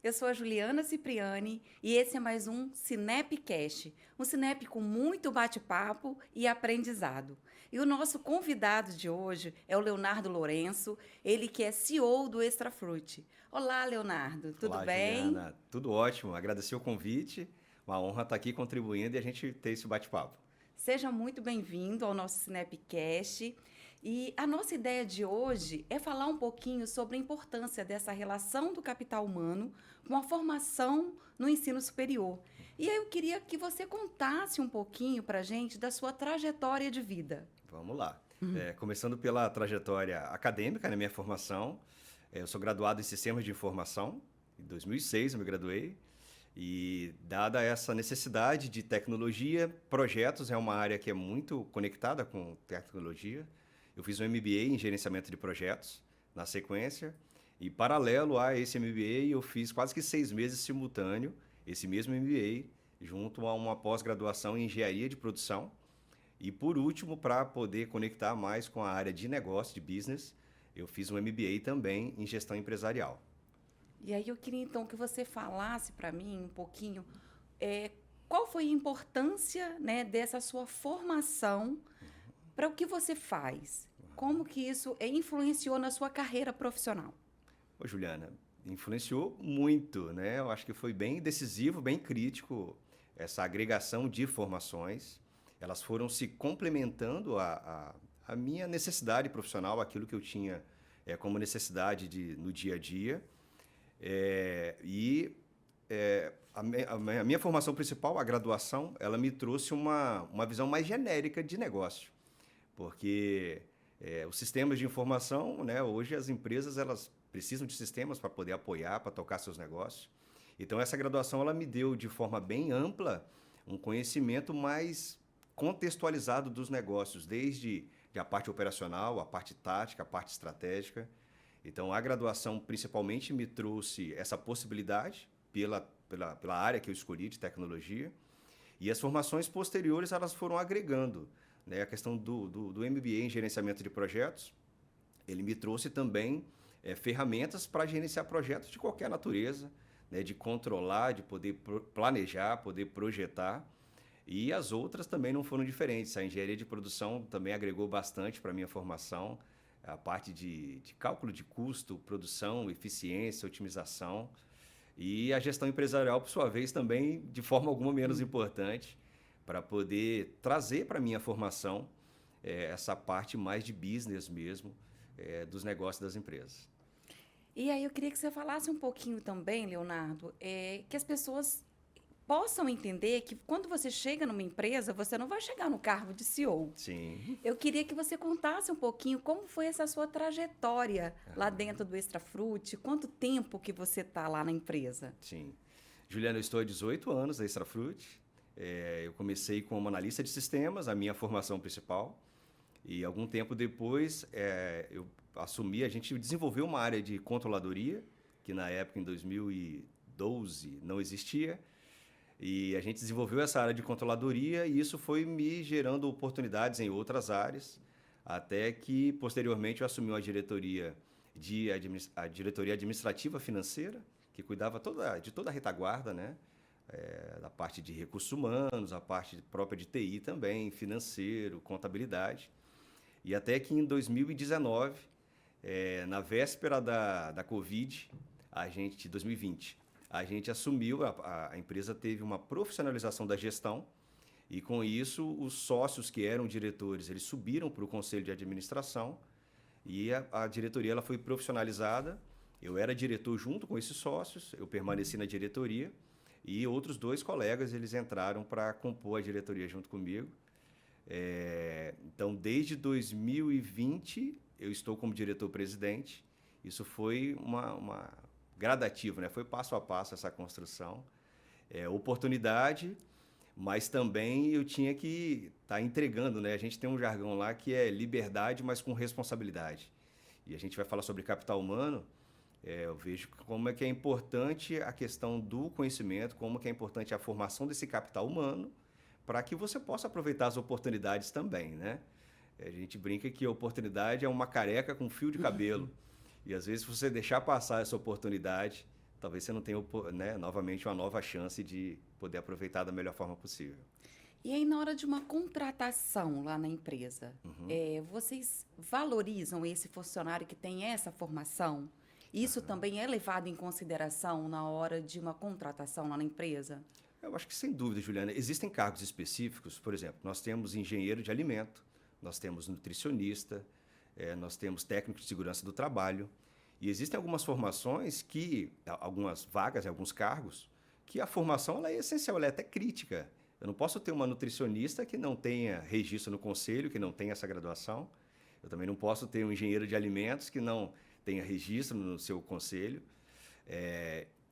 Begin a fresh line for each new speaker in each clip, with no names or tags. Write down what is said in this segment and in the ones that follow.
Eu sou a Juliana Cipriani e esse é mais um Cinepcast, um Cinep com muito bate-papo e aprendizado. E o nosso convidado de hoje é o Leonardo Lourenço, ele que é CEO do Extrafruit. Olá, Leonardo, tudo
Olá,
bem?
Juliana. Tudo ótimo. Agradecer o convite. Uma honra estar aqui contribuindo e a gente ter esse bate-papo.
Seja muito bem-vindo ao nosso Cinepcast. E a nossa ideia de hoje é falar um pouquinho sobre a importância dessa relação do capital humano com a formação no ensino superior. E aí eu queria que você contasse um pouquinho para a gente da sua trajetória de vida.
Vamos lá. Começando pela trajetória acadêmica, na minha formação. Eu sou graduado em Sistemas de Informação. Em 2006 eu me graduei. E dada essa necessidade de tecnologia, projetos é uma área que é muito conectada com tecnologia. Eu fiz um MBA em Gerenciamento de Projetos, na sequência. E paralelo a esse MBA, eu fiz quase que 6 meses simultâneo, esse mesmo MBA, junto a uma pós-graduação em Engenharia de Produção. E por último, para poder conectar mais com a área de negócio, de business, eu fiz um MBA também em Gestão Empresarial.
E aí eu queria então que você falasse para mim um pouquinho qual foi a importância, né, dessa sua formação para o que você faz. Como que isso influenciou na sua carreira profissional?
Ô, Juliana, influenciou muito, né? Eu acho que foi bem decisivo, bem crítico essa agregação de informações. Elas foram se complementando a minha necessidade profissional, aquilo que eu tinha como necessidade no dia a dia. A minha formação principal, a graduação, ela me trouxe uma visão mais genérica de negócio, porque os sistemas de informação, né, hoje as empresas elas precisam de sistemas para poder apoiar, para tocar seus negócios. Então essa graduação ela me deu de forma bem ampla um conhecimento mais contextualizado dos negócios, desde a parte operacional, a parte tática, a parte estratégica. Então a graduação principalmente me trouxe essa possibilidade pela área que eu escolhi de tecnologia. E as formações posteriores elas foram agregando, né? A questão do MBA em gerenciamento de projetos, ele me trouxe também ferramentas para gerenciar projetos de qualquer natureza, né? De controlar, de poder planejar, poder projetar. E as outras também não foram diferentes. A engenharia de produção também agregou bastante para a minha formação, a parte de cálculo de custo, produção, eficiência, otimização. E a gestão empresarial, por sua vez, também, de forma alguma menos importante, para poder trazer para a minha formação essa parte mais de business mesmo, dos negócios das empresas.
E aí eu queria que você falasse um pouquinho também, Leonardo, que as pessoas possam entender que quando você chega numa empresa, você não vai chegar no cargo de CEO.
Sim.
Eu queria que você contasse um pouquinho como foi essa sua trajetória lá dentro do Extrafruit, quanto tempo que você está lá na empresa.
Sim. Juliana, eu estou há 18 anos na Extrafruit. Eu comecei como analista de sistemas, a minha formação principal. E algum tempo depois, eu assumi, a gente desenvolveu uma área de controladoria, que na época, em 2012, não existia. E a gente desenvolveu essa área de controladoria e isso foi me gerando oportunidades em outras áreas, até que, posteriormente, eu assumi a diretoria administrativa financeira, que cuidava de toda a retaguarda, né? Da parte de recursos humanos, a parte própria de TI também, financeiro, contabilidade. E até que em 2019, na véspera da Covid, 2020, a gente assumiu, a empresa teve uma profissionalização da gestão e com isso os sócios que eram diretores, eles subiram para o conselho de administração e a diretoria ela foi profissionalizada. Eu era diretor junto com esses sócios, eu permaneci na diretoria e outros 2 colegas eles entraram para compor a diretoria junto comigo. Então, desde 2020, eu estou como diretor-presidente. Isso foi uma gradativo, né? Foi passo a passo essa construção. Oportunidade, mas também eu tinha que estar entregando, né? A gente tem um jargão lá que é liberdade, mas com responsabilidade. E a gente vai falar sobre capital humano. Eu vejo como é que é importante a questão do conhecimento, como que é importante a formação desse capital humano, para que você possa aproveitar as oportunidades também, né? A gente brinca que a oportunidade é uma careca com fio de cabelo. E às vezes, se você deixar passar essa oportunidade, talvez você não tenha, né, novamente uma nova chance de poder aproveitar da melhor forma possível.
E aí, na hora de uma contratação lá na empresa,
Uhum.
vocês valorizam esse funcionário que tem essa formação? Isso também é levado em consideração na hora de uma contratação lá na empresa?
Eu acho que sem dúvida, Juliana, existem cargos específicos, por exemplo, nós temos engenheiro de alimento, nós temos nutricionista, nós temos técnico de segurança do trabalho, e existem algumas formações algumas vagas, alguns cargos, que a formação ela é essencial, ela é até crítica. Eu não posso ter uma nutricionista que não tenha registro no conselho, que não tenha essa graduação. Eu também não posso ter um engenheiro de alimentos que não tenha registro no seu conselho.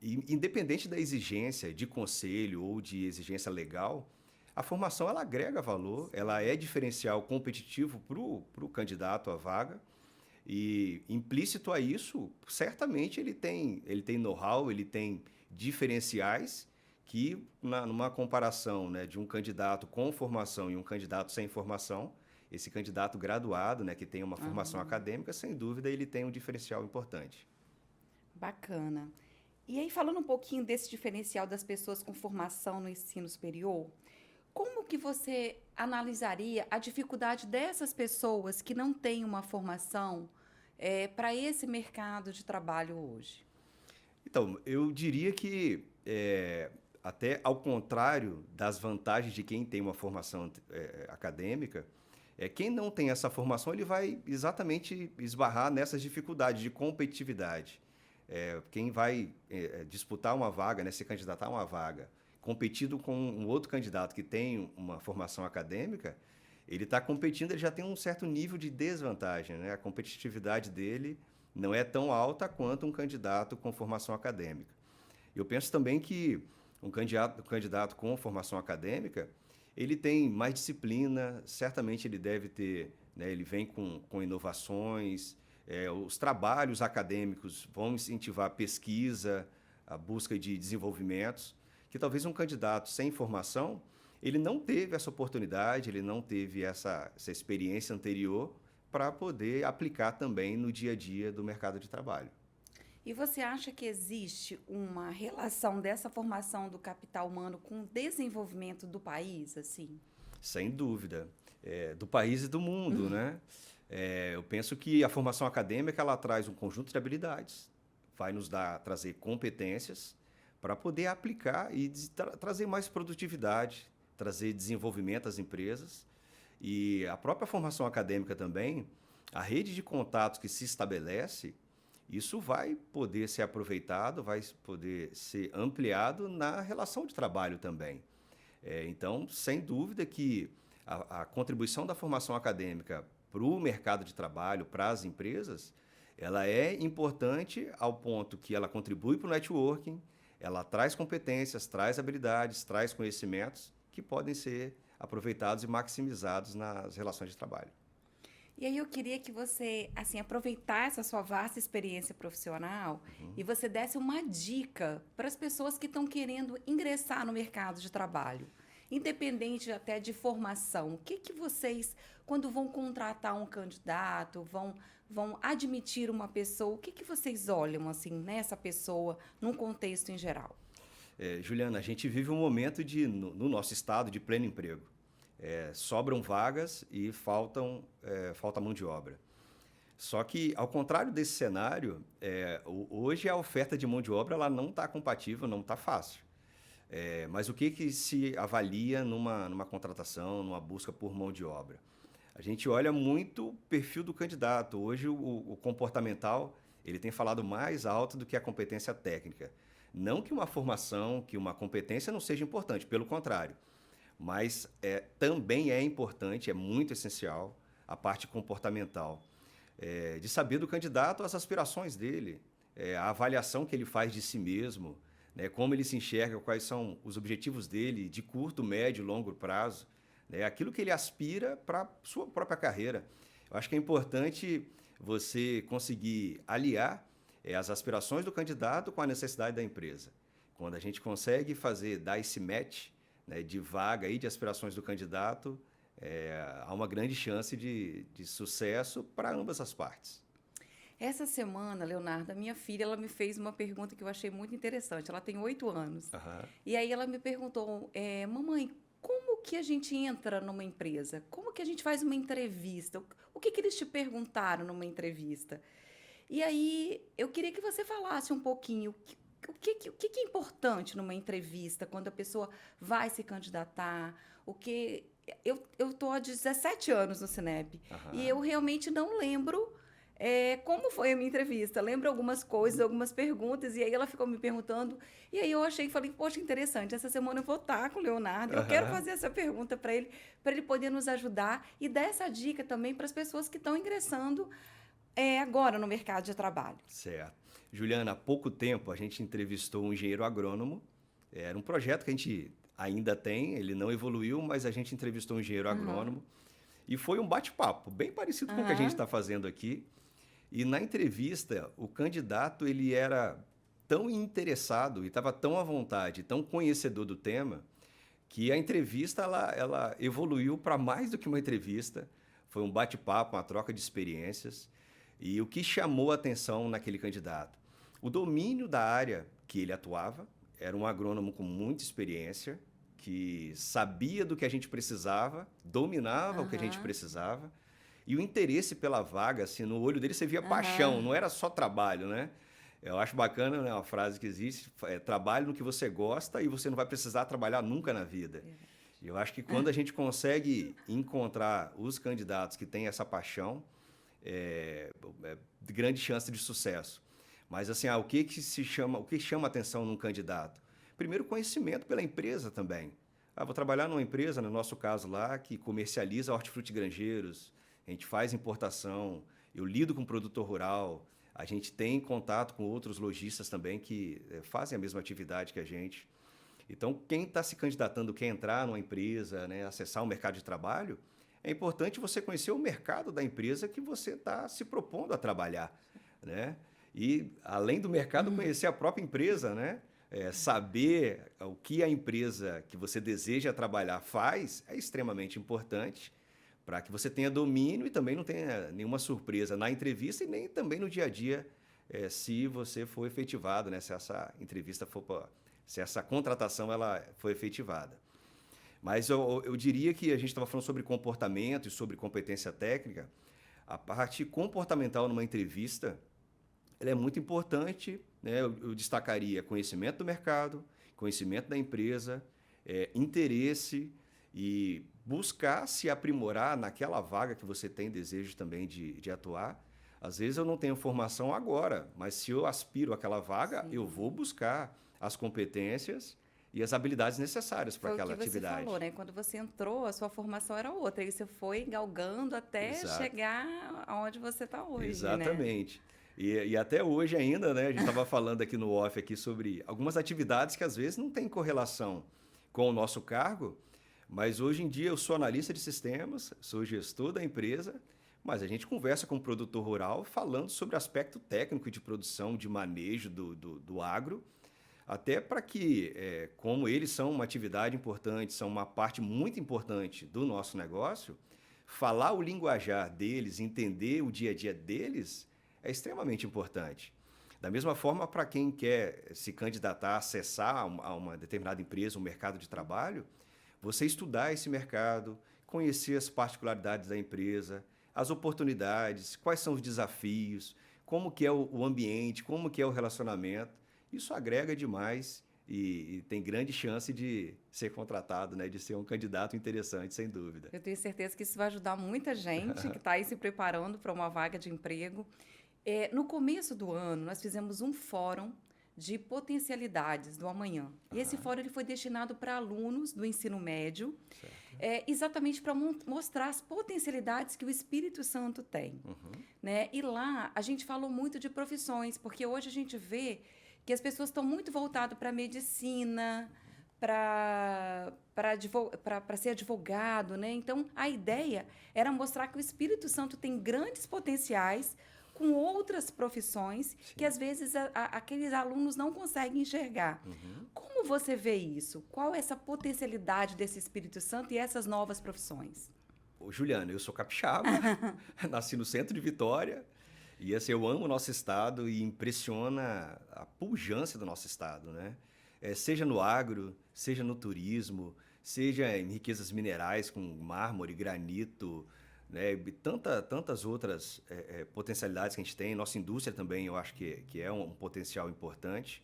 Independente da exigência de conselho ou de exigência legal, a formação ela agrega valor, ela é diferencial competitivo para o candidato à vaga e implícito a isso, certamente ele tem know-how, ele tem diferenciais que numa comparação, né, de um candidato com formação e um candidato sem formação, esse candidato graduado, né, que tem uma formação acadêmica, sem dúvida ele tem um diferencial importante.
Bacana. E aí, falando um pouquinho desse diferencial das pessoas com formação no ensino superior, como que você analisaria a dificuldade dessas pessoas que não têm uma formação para esse mercado de trabalho hoje?
Então, eu diria que, até ao contrário das vantagens de quem tem uma formação acadêmica, quem não tem essa formação, ele vai exatamente esbarrar nessas dificuldades de competitividade. Quem vai disputar uma vaga, né, se candidatar a uma vaga, competindo com um outro candidato que tem uma formação acadêmica, ele está competindo, ele já tem um certo nível de desvantagem, né? A competitividade dele não é tão alta quanto um candidato com formação acadêmica. Eu penso também que um candidato com formação acadêmica, ele tem mais disciplina, certamente ele deve ter, né, ele vem com inovações, os trabalhos acadêmicos vão incentivar a pesquisa, a busca de desenvolvimentos, que talvez um candidato sem formação, ele não teve essa oportunidade, ele não teve essa experiência anterior para poder aplicar também no dia a dia do mercado de trabalho.
E você acha que existe uma relação dessa formação do capital humano com o desenvolvimento do país, assim?
Sem dúvida, do país e do mundo, né? Eu penso que a formação acadêmica ela traz um conjunto de habilidades, vai nos trazer competências para poder aplicar e trazer mais produtividade, trazer desenvolvimento às empresas. E a própria formação acadêmica também, a rede de contatos que se estabelece, isso vai poder ser aproveitado, vai poder ser ampliado na relação de trabalho também. Então, sem dúvida que a contribuição da formação acadêmica para o mercado de trabalho, para as empresas, ela é importante ao ponto que ela contribui para o networking, ela traz competências, traz habilidades, traz conhecimentos que podem ser aproveitados e maximizados nas relações de trabalho.
E aí eu queria que você, assim, aproveitasse a sua vasta experiência profissional e você desse uma dica para as pessoas que estão querendo ingressar no mercado de trabalho, independente até de formação. O que que vocês, quando vão contratar um candidato, vão admitir uma pessoa, o que que vocês olham, assim, nessa pessoa, num contexto em geral?
Juliana, a gente vive um momento no nosso estado de pleno emprego. Sobram vagas e falta mão de obra. Só que, ao contrário desse cenário, hoje a oferta de mão de obra ela não está compatível, não está fácil. Mas o que se avalia numa contratação, numa busca por mão de obra? A gente olha muito o perfil do candidato. Hoje o comportamental ele tem falado mais alto do que a competência técnica. Não que uma formação, que uma competência não seja importante, pelo contrário. Mas também é importante, é muito essencial a parte comportamental, de saber do candidato as aspirações dele, a avaliação que ele faz de si mesmo, né, como ele se enxerga, quais são os objetivos dele de curto, médio e longo prazo, né, aquilo que ele aspira para a sua própria carreira. Eu acho que é importante você conseguir aliar as aspirações do candidato com a necessidade da empresa. Quando a gente consegue dar esse match, né, de vaga e de aspirações do candidato, há uma grande chance de sucesso para ambas as partes.
Essa semana, Leonardo, a minha filha, ela me fez uma pergunta que eu achei muito interessante. Ela tem 8 anos.
Aham.
E aí ela me perguntou, mamãe, como que a gente entra numa empresa? Como que a gente faz uma entrevista? O que que eles te perguntaram numa entrevista? E aí eu queria que você falasse um pouquinho o que é importante numa entrevista, quando a pessoa vai se candidatar, o que... Eu estou há 17 anos no Cinep e
Aham.
eu realmente não lembro como foi a minha entrevista. Lembro algumas coisas, algumas perguntas, e aí ela ficou me perguntando, e aí eu falei, poxa, interessante, essa semana eu vou estar com o Leonardo, eu quero
Aham.
fazer essa pergunta para ele poder nos ajudar e dar essa dica também para as pessoas que estão ingressando agora no mercado de trabalho.
Certo. Juliana, há pouco tempo a gente entrevistou um engenheiro agrônomo. Era um projeto que a gente ainda tem, ele não evoluiu, mas a gente entrevistou um engenheiro
Aham,
agrônomo e foi um bate-papo bem parecido com o que a gente
aham,
está fazendo aqui. E na entrevista, o candidato ele era tão interessado e estava tão à vontade, tão conhecedor do tema, que a entrevista ela evoluiu para mais do que uma entrevista. Foi um bate-papo, uma troca de experiências. E o que chamou a atenção naquele candidato? O domínio da área que ele atuava, era um agrônomo com muita experiência, que sabia do que a gente precisava, dominava o que a gente
aham,
precisava, e o interesse pela vaga, assim, no olho dele você via paixão,
aham.
não era só trabalho, né? Eu acho bacana, né, uma frase que existe, trabalhe no que você gosta e você não vai precisar trabalhar nunca na vida.
Verdade.
E eu acho que quando a gente consegue encontrar os candidatos que têm essa paixão, de grande chance de sucesso. Mas assim, o que chama atenção num candidato? Primeiro, conhecimento pela empresa também. Vou trabalhar numa empresa, no nosso caso lá, que comercializa hortifrutigranjeiros, a gente faz importação, eu lido com produtor rural, a gente tem contato com outros lojistas também que fazem a mesma atividade que a gente. Então, quem está se candidatando, quer entrar numa empresa, né, acessar o mercado de trabalho, é importante você conhecer o mercado da empresa que você está se propondo a trabalhar, né? E, além do mercado,
Uhum.
conhecer a própria empresa, né? Saber o que a empresa que você deseja trabalhar faz é extremamente importante para que você tenha domínio e também não tenha nenhuma surpresa na entrevista e nem também no dia a dia, se você for efetivado, né? Se essa entrevista for se essa contratação ela foi efetivada. Mas eu diria que a gente estava falando sobre comportamento e sobre competência técnica. A parte comportamental numa entrevista, ela é muito importante, né? Eu destacaria conhecimento do mercado, conhecimento da empresa, interesse e buscar se aprimorar naquela vaga que você tem desejo também de atuar. Às vezes eu não tenho formação agora, mas se eu aspiro àquela vaga, eu
Sim.
vou buscar as competências e as habilidades necessárias para
Foi o
aquela
que você falou,
atividade.
né? Quando você entrou, a sua formação era outra. E você foi galgando até
Exato.
chegar aonde você está hoje, né?
Exatamente. E até hoje ainda, né? A gente estava falando aqui no off aqui sobre algumas atividades que às vezes não têm correlação com o nosso cargo, mas hoje em dia eu sou analista de sistemas, sou gestor da empresa, mas a gente conversa com o produtor rural falando sobre aspecto técnico de produção, de manejo do agro, até para que, como eles são uma atividade importante, são uma parte muito importante do nosso negócio, falar o linguajar deles, entender o dia a dia deles, é extremamente importante. Da mesma forma, para quem quer se candidatar, acessar a uma determinada empresa, um mercado de trabalho, você estudar esse mercado, conhecer as particularidades da empresa, as oportunidades, quais são os desafios, como que é o ambiente, como que é o relacionamento. Isso agrega demais e tem grande chance de ser contratado, né? De ser um candidato interessante, sem dúvida.
Eu tenho certeza que isso vai ajudar muita gente que está aí se preparando para uma vaga de emprego. No começo do ano, nós fizemos um fórum de potencialidades do amanhã. E esse
Aham,
fórum ele foi destinado para alunos do ensino médio,
certo.
exatamente para mostrar as potencialidades que o Espírito Santo tem,
Uhum,
né? E lá a gente falou muito de profissões, porque hoje a gente vê que as pessoas estão muito voltadas para a medicina, para ser advogado, né? Então, a ideia era mostrar que o Espírito Santo tem grandes potenciais com outras profissões que,
sim.
às vezes, aqueles alunos não conseguem enxergar.
Uhum.
Como você vê isso? Qual é essa potencialidade desse Espírito Santo e essas novas profissões?
Ô, Juliano, eu sou capixaba, nasci no centro de Vitória E assim, eu amo o nosso estado e impressiona a pujança do nosso estado, né? Seja no agro, seja no turismo, seja em riquezas minerais com mármore, granito, né? E tantas outras potencialidades que a gente tem. Nossa indústria também, eu acho que é um potencial importante.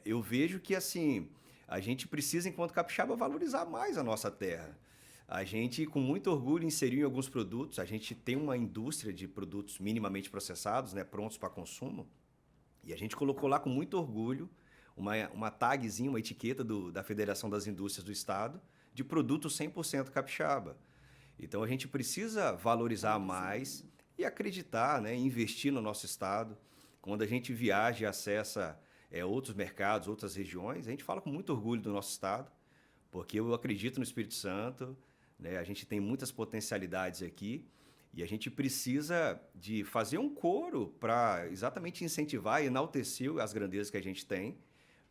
Eu vejo que assim a gente precisa, enquanto capixaba, valorizar mais a nossa terra. A gente, com muito orgulho, inseriu em alguns produtos. A gente tem uma indústria de produtos minimamente processados, né, prontos para consumo. E a gente colocou lá com muito orgulho uma tagzinha, uma etiqueta da Federação das Indústrias do Estado de produto 100% capixaba. Então a gente precisa valorizar mais e acreditar, né, investir no nosso estado. Quando a gente viaja e acessa outros mercados, outras regiões, a gente fala com muito orgulho do nosso estado, porque eu acredito no Espírito Santo, né? A gente tem muitas potencialidades aqui e a gente precisa de fazer um coro para exatamente incentivar e enaltecer as grandezas que a gente tem,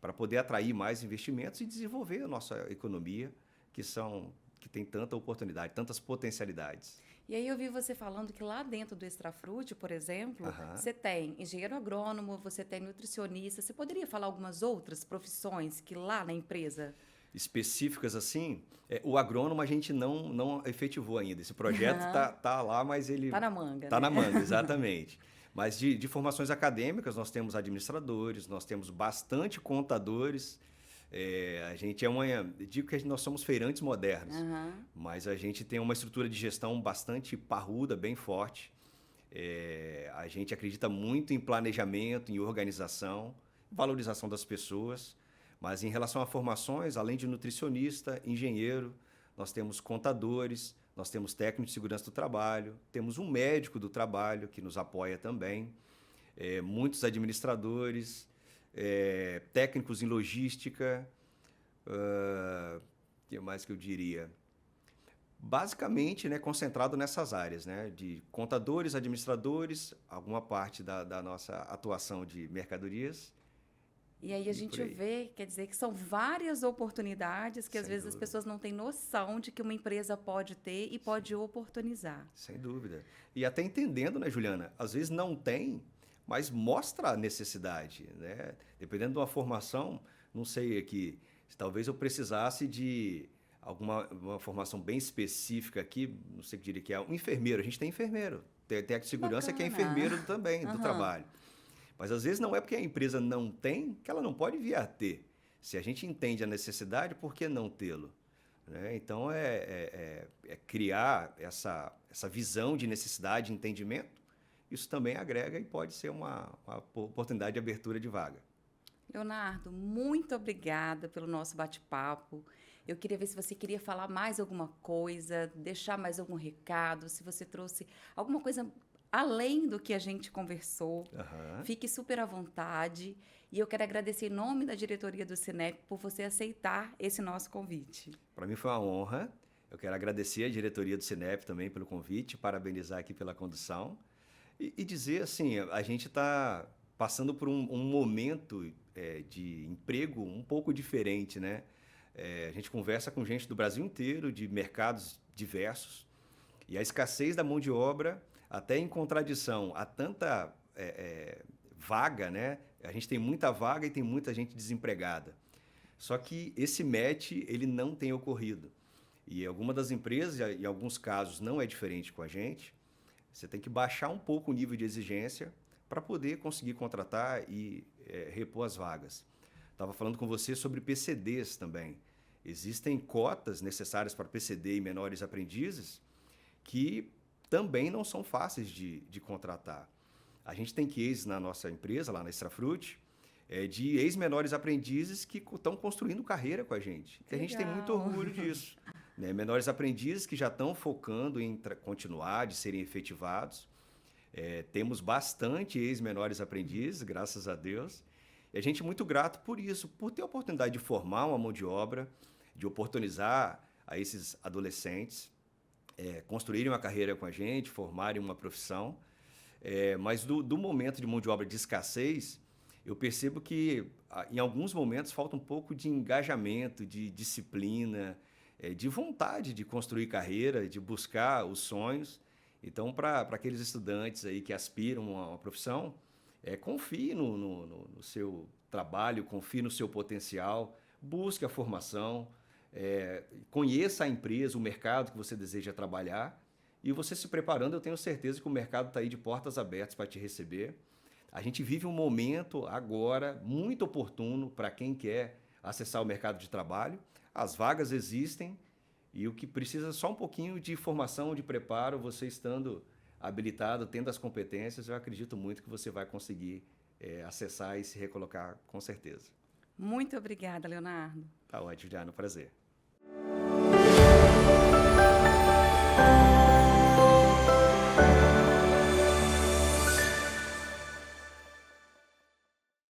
para poder atrair mais investimentos e desenvolver a nossa economia, que tem tanta oportunidade, tantas potencialidades.
E aí eu vi você falando que lá dentro do Extrafruti, por exemplo,
Aham.
você tem engenheiro agrônomo, você tem nutricionista. Você poderia falar algumas outras profissões que lá na empresa?
Específicas assim, o agrônomo a gente não efetivou ainda. Esse projeto tá lá, mas ele
Tá na manga,
tá
né?
na manga, exatamente. Mas de formações acadêmicas, nós temos administradores, nós temos bastante contadores. A gente digo que nós somos feirantes modernos,
Aham.
mas a gente tem uma estrutura de gestão bastante parruda, bem forte. A gente acredita muito em planejamento, em organização, valorização das pessoas. Mas em relação a formações, além de nutricionista, engenheiro, nós temos contadores, nós temos técnico de segurança do trabalho, temos um médico do trabalho que nos apoia também, muitos administradores, técnicos em logística, o que mais que eu diria? Basicamente, né, concentrado nessas áreas, né, de contadores, administradores, alguma parte da nossa atuação de mercadorias.
E aí a
E por
gente
aí.
vê, quer dizer, que são várias oportunidades que às
Sem
vezes as
dúvida,
pessoas não têm noção de que uma empresa pode ter e pode oportunizar.
sem dúvida. E até entendendo, né, Juliana? Às vezes não tem, mas mostra a necessidade, né? Dependendo de uma formação, não sei aqui, talvez eu precisasse de uma formação bem específica aqui, não sei o que diria que é, um enfermeiro. A gente tem enfermeiro, tem técnico de segurança que é
Bacana.
enfermeiro também, do
Aham.
trabalho. Mas às vezes não é porque a empresa não tem que ela não pode vir a ter. Se a gente entende a necessidade, por que não tê-lo? Né? Então, é criar essa visão de necessidade e entendimento. Isso também agrega e pode ser uma oportunidade de abertura de vaga.
Leonardo, muito obrigada pelo nosso bate-papo. Eu queria ver se você queria falar mais alguma coisa, deixar mais algum recado, se você trouxe alguma coisa além do que a gente conversou.
Aham.
Fique super à vontade. E eu quero agradecer em nome da diretoria do Cinep por você aceitar esse nosso convite.
Para mim foi uma honra. Eu quero agradecer a diretoria do Cinep também pelo convite, parabenizar aqui pela condução e dizer assim, a gente está passando por um momento de emprego um pouco diferente, né? A gente conversa com gente do Brasil inteiro, de mercados diversos, e a escassez da mão de obra, até em contradição a tanta vaga, né? A gente tem muita vaga e tem muita gente desempregada. Só que esse match, ele não tem ocorrido. E alguma das empresas, em alguns casos, não é diferente com a gente. Você tem que baixar um pouco o nível de exigência para poder conseguir contratar e repor as vagas. Estava falando com você sobre PCDs também. Existem cotas necessárias para PCD e menores aprendizes que também não são fáceis de contratar. A gente tem cases na nossa empresa, lá na Extrafruti, de ex-menores aprendizes que estão construindo carreira com a gente. E a gente tem muito
Legal.
orgulho disso. Né? Menores aprendizes que já estão focando em continuar, de serem efetivados. Temos bastante ex-menores aprendizes, graças a Deus. E a gente é muito grato por isso, por ter a oportunidade de formar uma mão de obra, de oportunizar a esses adolescentes construírem uma carreira com a gente, formarem uma profissão. Mas do momento de mão de obra de escassez, eu percebo que em alguns momentos falta um pouco de engajamento, de disciplina, de vontade de construir carreira, de buscar os sonhos. Então, para aqueles estudantes aí que aspiram a uma profissão, confie no seu trabalho, confie no seu potencial, busque a formação, conheça a empresa, o mercado que você deseja trabalhar, e você se preparando, eu tenho certeza que o mercado está aí de portas abertas para te receber. A gente vive um momento agora muito oportuno para quem quer acessar o mercado de trabalho. As vagas existem e o que precisa é só um pouquinho de formação, de preparo, você estando habilitado, tendo as competências, eu acredito muito que você vai conseguir acessar e se recolocar com certeza.
Muito obrigada, Leonardo.
Tá ótimo, Juliana, prazer.